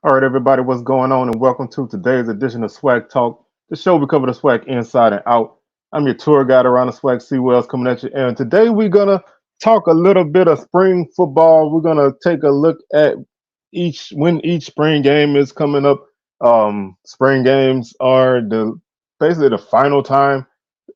All right, everybody, what's going on? And welcome to today's edition of SWAC Talk, the show we cover the SWAC inside and out. I'm your tour guide around the SWAC, C. Wells, coming at you. And today we're going to talk a little bit of spring football. We're going to take a look at when each spring game is coming up. Spring games are basically the final time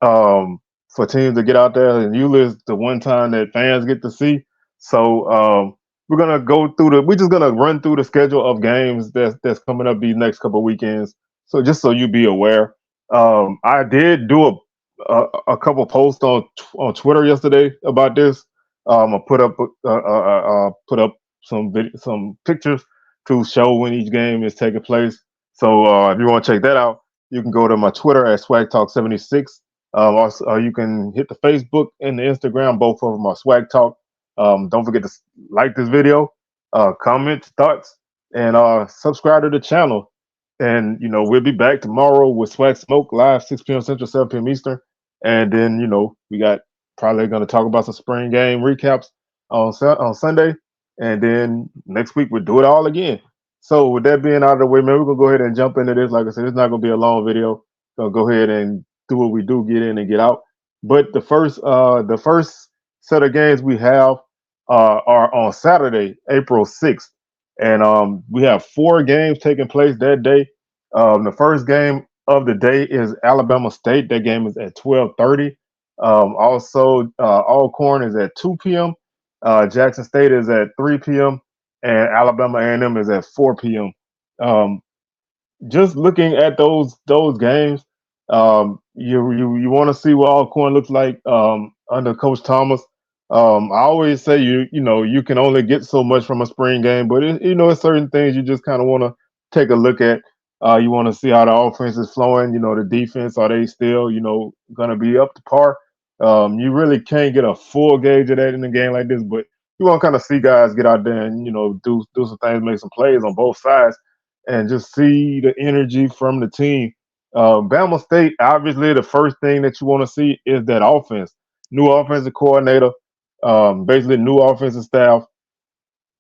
for teams to get out there, and usually it's the one time that fans get to see. So we're gonna go through the. We're just gonna run through the schedule of games that's coming up these next couple of weekends. So just so you be aware, I did do a couple posts on Twitter yesterday about this. I put up some pictures to show when each game is taking place. So if you want to check that out, you can go to my Twitter at Swag Talk 76. Also, you can hit the Facebook and the Instagram. Both of them are Swag Talk. Don't forget to like this video, comment, thoughts, and subscribe to the channel. And we'll be back tomorrow with Swag Smoke live 6 p.m. Central, 7 p.m. Eastern. And then we got probably going to talk about some spring game recaps on Sunday. And then next week we'll do it all again. So with that being out of the way, man, we're gonna go ahead and jump into this. Like I said, it's not gonna be a long video. Gonna go ahead and do what we do, get in and get out. But the first set of games we have are on Saturday, April 6th. And we have four games taking place that day. The first game of the day is Alabama State. That game is at 12:30. Also, Alcorn is at 2 p.m. Jackson State is at 3 p.m. and Alabama A&M is at 4 p.m. Um, just looking at those games, you want to see what Alcorn looks like under Coach Thomas. I always say you can only get so much from a spring game, but it's certain things you just kind of want to take a look at. You want to see how the offense is flowing. The defense, are they still going to be up to par? You really can't get a full gauge of that in a game like this, but you want to kind of see guys get out there and do some things, make some plays on both sides, and just see the energy from the team. Bama State, obviously, the first thing that you want to see is that offense. New offensive coordinator, basically new offensive staff,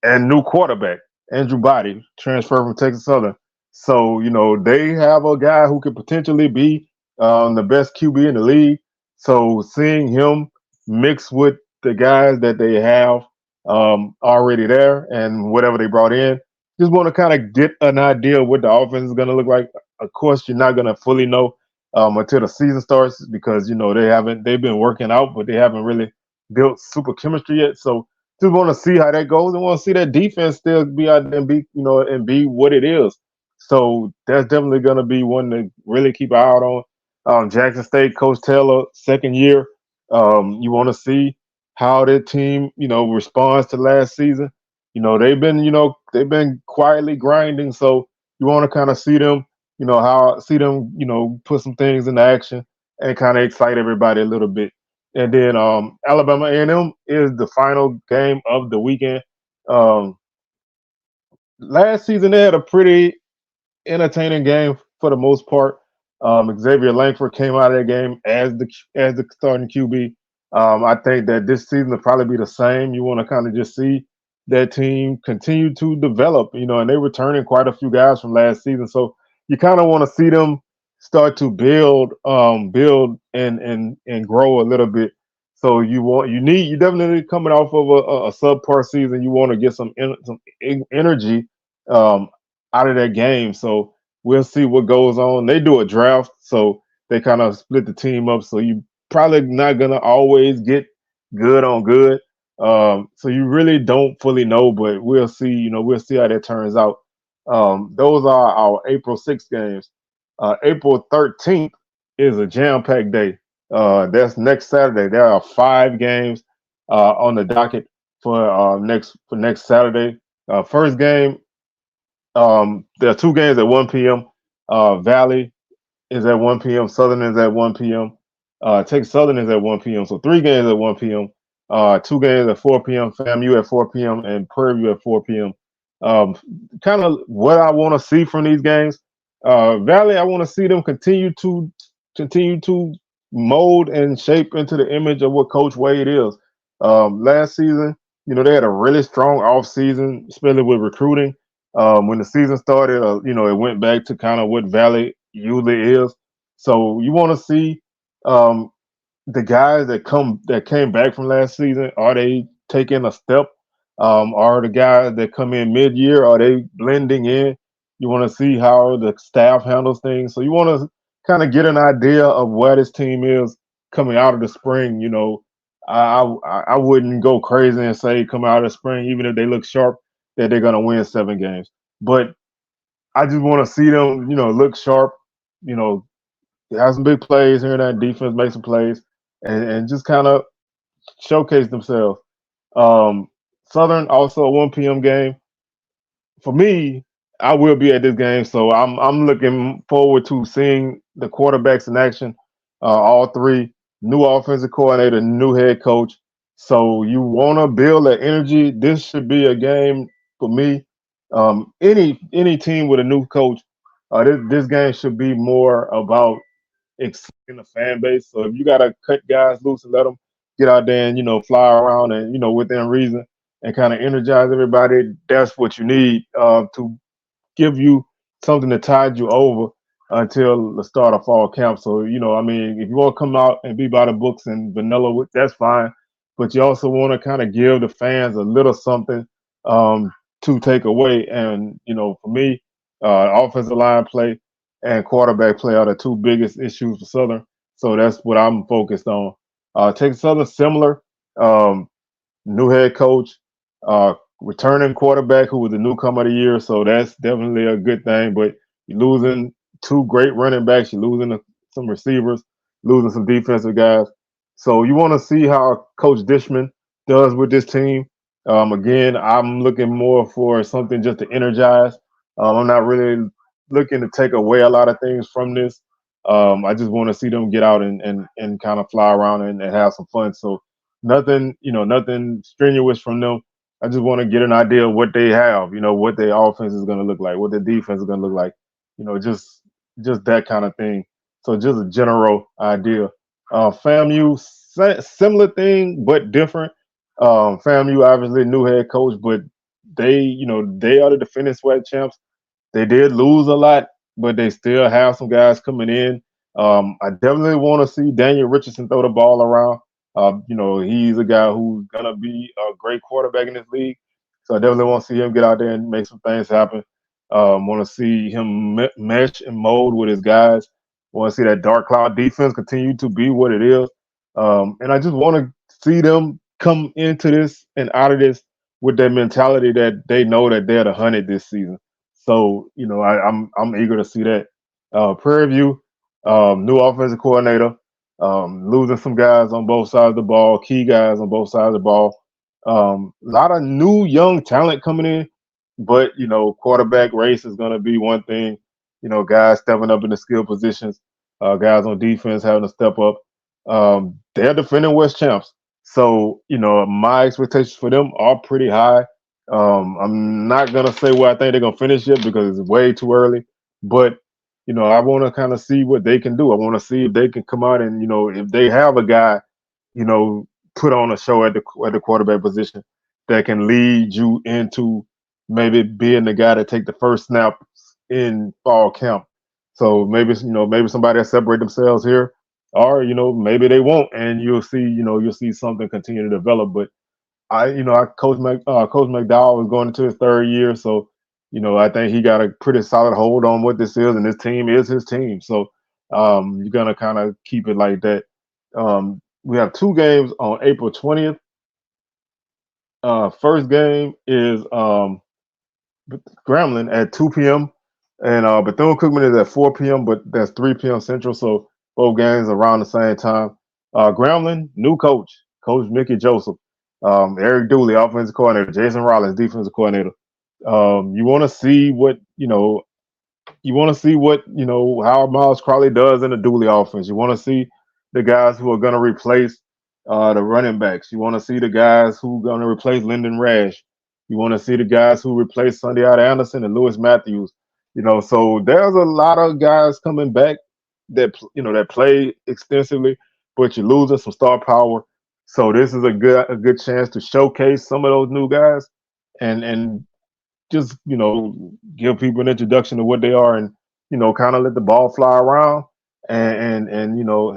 and new quarterback, Andrew Body, transferred from Texas Southern. So, they have a guy who could potentially be the best QB in the league. So, seeing him mix with the guys that they have already there and whatever they brought in, just want to kind of get an idea of what the offense is going to look like. Of course, you're not going to fully know until the season starts because they've been working out, but they haven't really built super chemistry yet. So just want to see how that goes and want to see that defense still be out there and be what it is. So that's definitely going to be one to really keep an eye out on. Jackson State, Coach Taylor, second year. You want to see how that team responds to last season. They've been quietly grinding, so you want to kind of see them, put some things into action and kind of excite everybody a little bit. And then Alabama A&M is the final game of the weekend. Um, Last season they had a pretty entertaining game for the most part. Xavier Langford came out of that game as the starting QB. I think that this season will probably be the same. You want to kind of just see that team continue to develop, and they're returning quite a few guys from last season. So you kind of want to see them start to build and grow a little bit. So you definitely coming off of a subpar season. You want to get some energy um, out of that game. So we'll see what goes on. They do a draft, so they kind of split the team up. So you probably not gonna always get good on good. So you really don't fully know, but we'll see. We'll see how that turns out. Those are our April 6th games. April 13th is a jam-packed day. That's next Saturday. There are five games on the docket for next Saturday. First game, there are two games at 1 p.m. Valley is at 1 p.m. Southern is at 1 p.m. Texas Southern is at 1 p.m. So three games at 1 p.m. Two games at 4 p.m. FAMU at 4 p.m. and Prairie View at 4 p.m. Kind of what I want to see from these games. Valley, I want to see them continue to mold and shape into the image of what Coach Wade is. Last season, they had a really strong off season, especially with recruiting. When the season started, it went back to kind of what Valley usually is. So you want to see um, the guys that came back from last season, are they taking a step? Are the guys that come in mid year, are they blending in? You want to see how the staff handles things. So you want to kind of get an idea of where this team is coming out of the spring. I wouldn't go crazy and say coming out of the spring, even if they look sharp, that they're gonna win 7 games. But I just want to see them, look sharp. You know, have some big plays here and there. Defense make some plays, and just kind of showcase themselves. Um, Southern also a 1 p.m. game. For me, I will be at this game, so I'm looking forward to seeing the quarterbacks in action. All three, new offensive coordinator, new head coach. So you want to build that energy. This should be a game for me. Any team with a new coach, this game should be more about exciting the fan base. So if you gotta cut guys loose and let them get out there and fly around and within reason and kind of energize everybody, that's what you need to give you something to tide you over until the start of fall camp. So, I mean, if you want to come out and be by the books and vanilla, that's fine. But you also want to kind of give the fans a little something to take away. And, for me, offensive line play and quarterback play are the two biggest issues for Southern. So that's what I'm focused on. Texas Southern, similar. Um, New head coach, returning quarterback who was the newcomer of the year. So that's definitely a good thing. But you're losing two great running backs, you're losing some receivers, losing some defensive guys. So you want to see how Coach Dishman does with this team. Again, I'm looking more for something just to energize. I'm not really looking to take away a lot of things from this. I just want to see them get out and kind of fly around and have some fun. So nothing strenuous from them. I just want to get an idea of what they have, what their offense is going to look like, what their defense is going to look like, just that kind of thing. So just a general idea. FAMU, similar thing but different. FAMU obviously new head coach, but they are the defending SWAC champs. They did lose a lot, but they still have some guys coming in. I definitely want to see Daniel Richardson throw the ball around. He's a guy who's gonna be a great quarterback in this league. So I definitely want to see him get out there and make some things happen. Want to see him mesh and mold with his guys. Want to see that dark cloud defense continue to be what it is. And I just want to see them come into this and out of this with that mentality that they know that they're the hunted this season. So I'm eager to see that. Prairie View, new offensive coordinator, losing some guys on both sides of the ball, key guys on both sides of the ball. A lot of new young talent coming in, but quarterback race is going to be one thing. Guys stepping up in the skill positions, guys on defense having to step up. They're defending West champs, so my expectations for them are pretty high. I'm not gonna say where I think they're gonna finish it because it's way too early. But I want to kind of see what they can do. I want to see if they can come out and if they have a guy, you know, put on a show at the quarterback position that can lead you into maybe being the guy to take the first snap in fall camp. So maybe somebody will separate themselves here, or maybe they won't, and you'll see something continue to develop. But Coach McDowell is going into his third year, so I think he got a pretty solid hold on what this is, and this team is his team. So you're gonna kind of keep it like that. We have 2 games on April 20th. First game is Grambling at 2 p.m. and Bethune-Cookman is at 4 p.m. But that's 3 p.m. Central, so both games around the same time. Grambling, new coach, Coach Mickey Joseph. Eric Dooley, offensive coordinator. Jason Rollins, defensive coordinator. You want to see what how Miles Crowley does in the Dooley offense. You want to see the guys who are going to replace the running backs. You want to see the guys who are going to replace Lyndon Rash. You want to see the guys who replace Sunday Out Anderson and Lewis Matthews. So there's a lot of guys coming back that play extensively, but you're losing some star power. So this is a good chance to showcase some of those new guys and just give people an introduction to what they are, and kind of let the ball fly around, and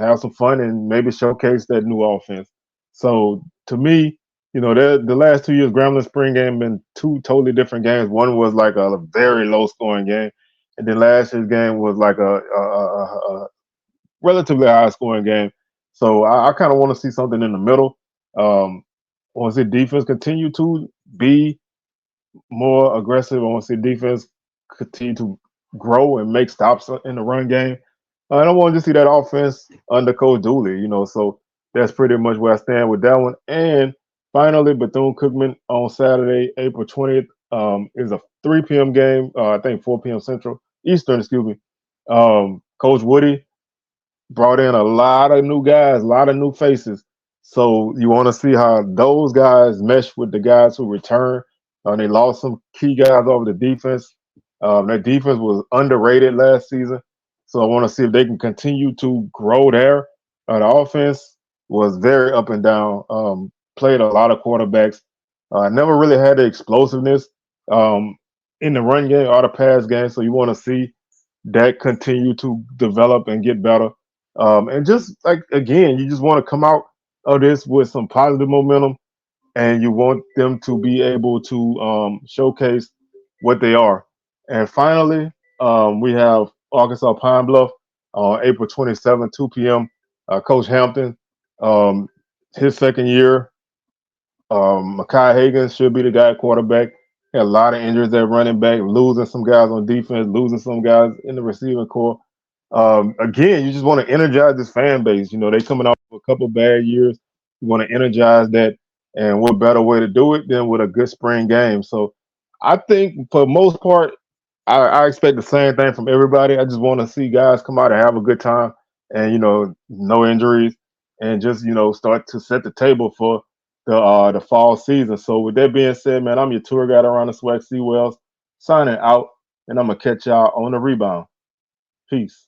have some fun and maybe showcase that new offense. So to me, the last 2 years, Grambling spring game been two totally different games. One was like a very low scoring game, and then last year's game was like a relatively high scoring game. So I kind of want to see something in the middle. Um, I want to see defense continue to be more aggressive. I want to see defense continue to grow and make stops in the run game. I don't want to see that offense under Coach Dooley, So that's pretty much where I stand with that one. And finally, Bethune-Cookman on Saturday, April 20th, is a 3 p.m. game. I think 4 p.m. Central, Eastern, excuse me. Coach Woody brought in a lot of new guys, a lot of new faces. So you want to see how those guys mesh with the guys who return. They lost some key guys over the defense. Their defense was underrated last season. So I want to see if they can continue to grow there. The offense was very up and down. Played a lot of quarterbacks. Never really had the explosiveness um, in the run game or the pass game. So you want to see that continue to develop and get better. And just like again, you just want to come out of this with some positive momentum, and you want them to be able to showcase what they are. And finally, we have Arkansas Pine Bluff on April 27th, 2 p.m. Coach Hampton, um, his second year. Makai Hagan should be the guy at quarterback. Had a lot of injuries at running back, losing some guys on defense, losing some guys in the receiving core. Again, you just want to energize this fan base. They coming off a couple bad years. You want to energize that, and what better way to do it than with a good spring game? So, I think for the most part, I expect the same thing from everybody. I just want to see guys come out and have a good time, and no injuries, and just start to set the table for the fall season. So with that being said, man, I'm your tour guide around the SWAC Seawells, signing out, and I'm gonna catch y'all on the rebound. Peace.